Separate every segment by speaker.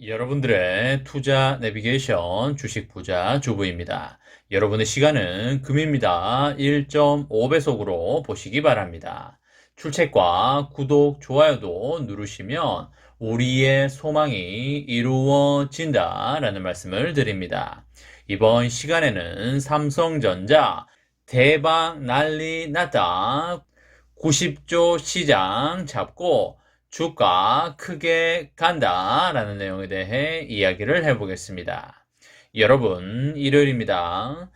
Speaker 1: 여러분들의 투자 내비게이션 주식 부자 주부입니다. 여러분의 시간은 금입니다. 1.5배속으로 보시기 바랍니다. 출첵과 구독, 좋아요도 누르시면 우리의 소망이 이루어진다 라는 말씀을 드립니다. 이번 시간에는 삼성전자 대박 난리 났다. 90조 시장 잡고 주가 크게 간다라는 내용에 대해 이야기를 해보겠습니다. 여러분, 일요일입니다.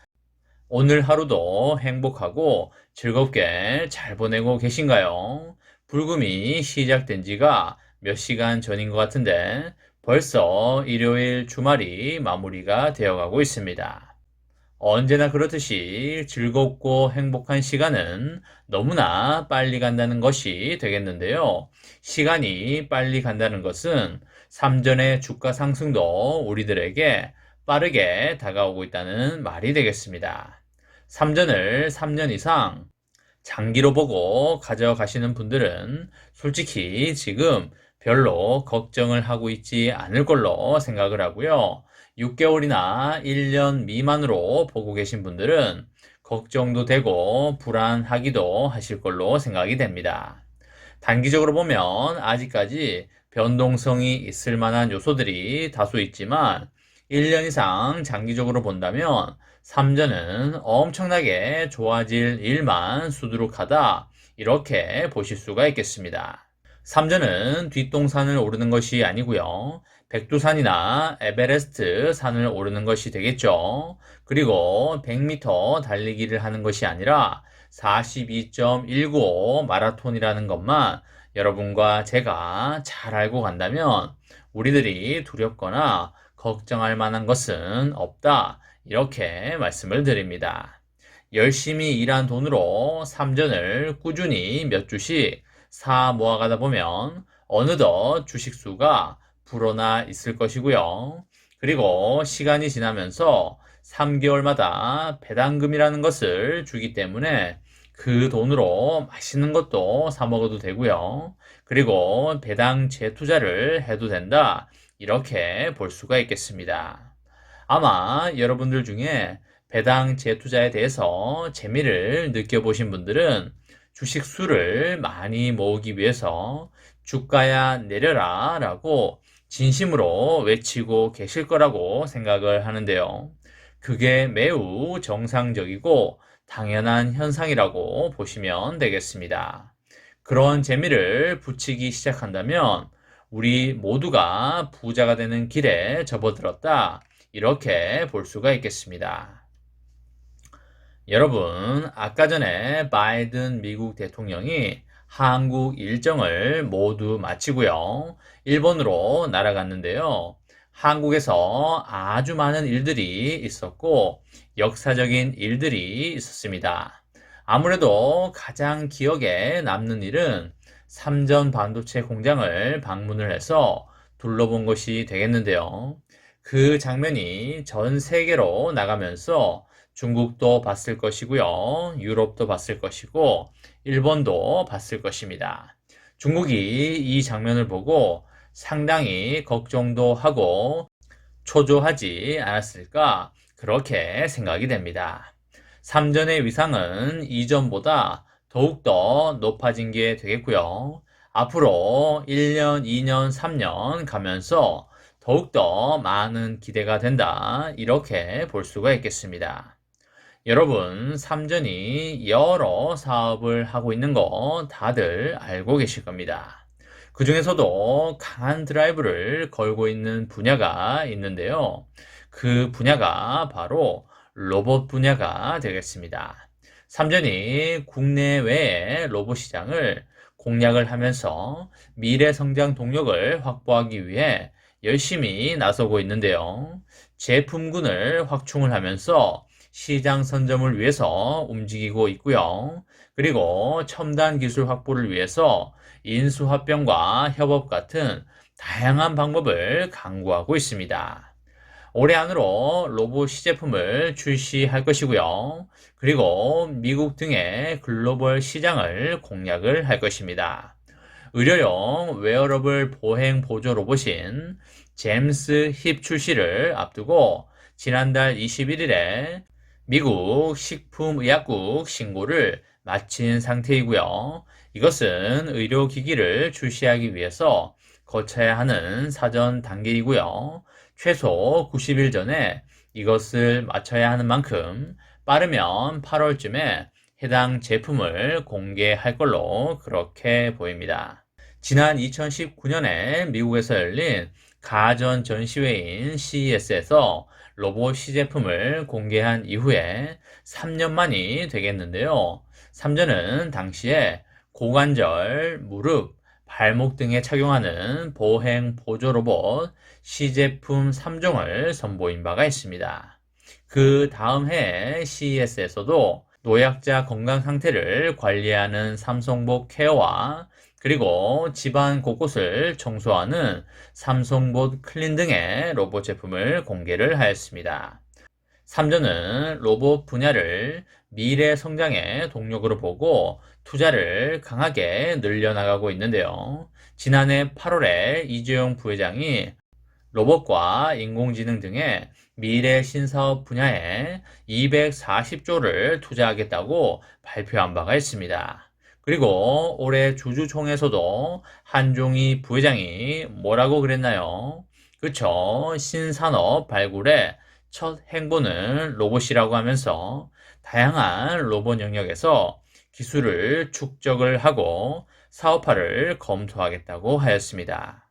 Speaker 1: 오늘 하루도 행복하고 즐겁게 잘 보내고 계신가요? 불금이 시작된 지가 몇 시간 전인 것 같은데 벌써 일요일 주말이 마무리가 되어가고 있습니다. 언제나 그렇듯이 즐겁고 행복한 시간은 너무나 빨리 간다는 것이 되겠는데요. 시간이 빨리 간다는 것은 삼전의 주가 상승도 우리들에게 빠르게 다가오고 있다는 말이 되겠습니다. 삼전을 3년 이상 장기로 보고 가져가시는 분들은 솔직히 지금 별로 걱정을 하고 있지 않을 걸로 생각을 하고요. 6개월이나 1년 미만으로 보고 계신 분들은 걱정도 되고 불안하기도 하실 걸로 생각이 됩니다. 단기적으로 보면 아직까지 변동성이 있을 만한 요소들이 다소 있지만 1년 이상 장기적으로 본다면 삼전은 엄청나게 좋아질 일만 수두룩하다 이렇게 보실 수가 있겠습니다. 삼전은 뒷동산을 오르는 것이 아니고요. 백두산이나 에베레스트 산을 오르는 것이 되겠죠. 그리고 100m 달리기를 하는 것이 아니라 42.195 마라톤이라는 것만 여러분과 제가 잘 알고 간다면 우리들이 두렵거나 걱정할 만한 것은 없다. 이렇게 말씀을 드립니다. 열심히 일한 돈으로 삼전을 꾸준히 몇 주씩 사 모아가다 보면 어느덧 주식수가 불어나 있을 것이고요. 그리고 시간이 지나면서 3개월마다 배당금이라는 것을 주기 때문에 그 돈으로 맛있는 것도 사 먹어도 되고요. 그리고 배당 재투자를 해도 된다. 이렇게 볼 수가 있겠습니다. 아마 여러분들 중에 배당 재투자에 대해서 재미를 느껴보신 분들은 주식 수를 많이 모으기 위해서 주가야 내려라 라고 진심으로 외치고 계실 거라고 생각을 하는데요. 그게 매우 정상적이고 당연한 현상이라고 보시면 되겠습니다. 그런 재미를 붙이기 시작한다면 우리 모두가 부자가 되는 길에 접어들었다. 이렇게 볼 수가 있겠습니다. 여러분, 아까 전에 바이든 미국 대통령이 한국 일정을 모두 마치고요. 일본으로 날아갔는데요. 한국에서 아주 많은 일들이 있었고 역사적인 일들이 있었습니다. 아무래도 가장 기억에 남는 일은 삼전 반도체 공장을 방문을 해서 둘러본 것이 되겠는데요. 그 장면이 전 세계로 나가면서 중국도 봤을 것이고요. 유럽도 봤을 것이고 일본도 봤을 것입니다. 중국이 이 장면을 보고 상당히 걱정도 하고 초조하지 않았을까 그렇게 생각이 됩니다. 삼전의 위상은 이전보다 더욱더 높아진 게 되겠고요. 앞으로 1년, 2년, 3년 가면서 더욱더 많은 기대가 된다 이렇게 볼 수가 있겠습니다. 여러분, 삼전이 여러 사업을 하고 있는 거 다들 알고 계실 겁니다. 그 중에서도 강한 드라이브를 걸고 있는 분야가 있는데요. 그 분야가 바로 로봇 분야가 되겠습니다. 삼전이 국내외의 로봇 시장을 공략을 하면서 미래 성장 동력을 확보하기 위해 열심히 나서고 있는데요. 제품군을 확충을 하면서 시장 선점을 위해서 움직이고 있고요. 그리고 첨단 기술 확보를 위해서 인수합병과 협업 같은 다양한 방법을 강구하고 있습니다. 올해 안으로 로봇 시제품을 출시할 것이고요. 그리고 미국 등의 글로벌 시장을 공략을 할 것입니다. 의료용 웨어러블 보행 보조 로봇인 제임스 힙 출시를 앞두고 지난달 21일에 미국 식품의약국 신고를 마친 상태이고요. 이것은 의료기기를 출시하기 위해서 거쳐야 하는 사전 단계이고요. 최소 90일 전에 이것을 마쳐야 하는 만큼 빠르면 8월쯤에 해당 제품을 공개할 걸로 그렇게 보입니다. 지난 2019년에 미국에서 열린 가전 전시회인 CES에서 로봇 시제품을 공개한 이후에 3년 만이 되겠는데요. 3전은 당시에 고관절, 무릎, 발목 등에 착용하는 보행 보조 로봇 시제품 3종을 선보인 바가 있습니다. 그 다음 해 CES에서도 노약자 건강 상태를 관리하는 삼성봇 케어와 그리고 집안 곳곳을 청소하는 삼성봇 클린 등의 로봇 제품을 공개를 하였습니다. 3전은 로봇 분야를 미래 성장의 동력으로 보고 투자를 강하게 늘려나가고 있는데요. 지난해 8월에 이재용 부회장이 로봇과 인공지능 등의 미래 신사업 분야에 240조를 투자하겠다고 발표한 바가 있습니다. 그리고 올해 주주총회에서도 한종희 부회장이 뭐라고 그랬나요? 그쵸? 신산업 발굴의 첫 행보는 로봇이라고 하면서 다양한 로봇 영역에서 기술을 축적을 하고 사업화를 검토하겠다고 하였습니다.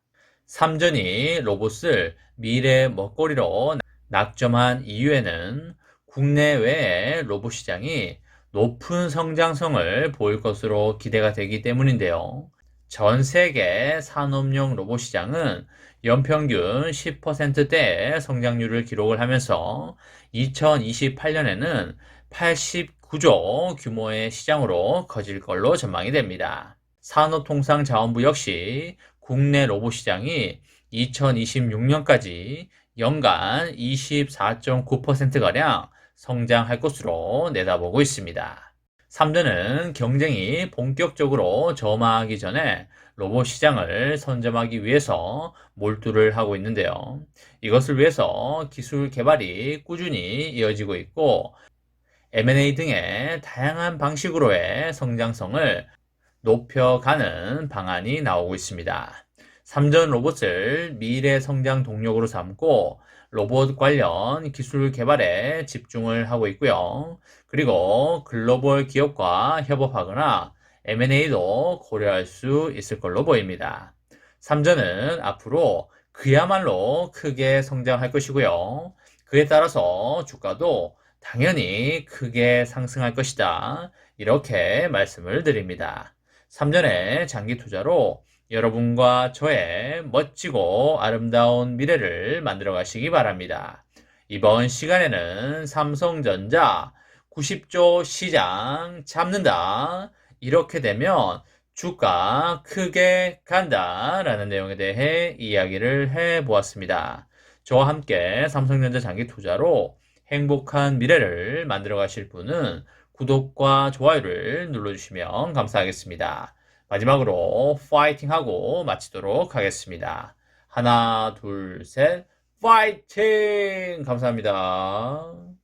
Speaker 1: 3전이 로봇을 미래 먹거리로 낙점한 이유에는 국내외의 로봇 시장이 높은 성장성을 보일 것으로 기대가 되기 때문인데요. 전 세계 산업용 로봇 시장은 연평균 10%대의 성장률을 기록을 하면서 2028년에는 89조 규모의 시장으로 커질 걸로 전망이 됩니다. 산업통상자원부 역시 국내 로봇 시장이 2026년까지 연간 24.9%가량 성장할 것으로 내다보고 있습니다. 3전은 경쟁이 본격적으로 점화하기 전에 로봇 시장을 선점하기 위해서 몰두를 하고 있는데요. 이것을 위해서 기술 개발이 꾸준히 이어지고 있고 M&A 등의 다양한 방식으로의 성장성을 높여가는 방안이 나오고 있습니다. 3전 로봇을 미래 성장 동력으로 삼고 로봇 관련 기술 개발에 집중을 하고 있고요. 그리고 글로벌 기업과 협업하거나 M&A도 고려할 수 있을 걸로 보입니다. 3전은 앞으로 그야말로 크게 성장할 것이고요. 그에 따라서 주가도 당연히 크게 상승할 것이다. 이렇게 말씀을 드립니다. 3전의 장기 투자로 여러분과 저의 멋지고 아름다운 미래를 만들어 가시기 바랍니다. 이번 시간에는 삼성전자 90조 시장 잡는다. 이렇게 되면 주가 크게 간다. 라는 내용에 대해 이야기를 해 보았습니다. 저와 함께 삼성전자 장기 투자로 행복한 미래를 만들어 가실 분은 구독과 좋아요를 눌러주시면 감사하겠습니다. 마지막으로 파이팅하고 마치도록 하겠습니다. 하나, 둘, 셋, 파이팅! 감사합니다.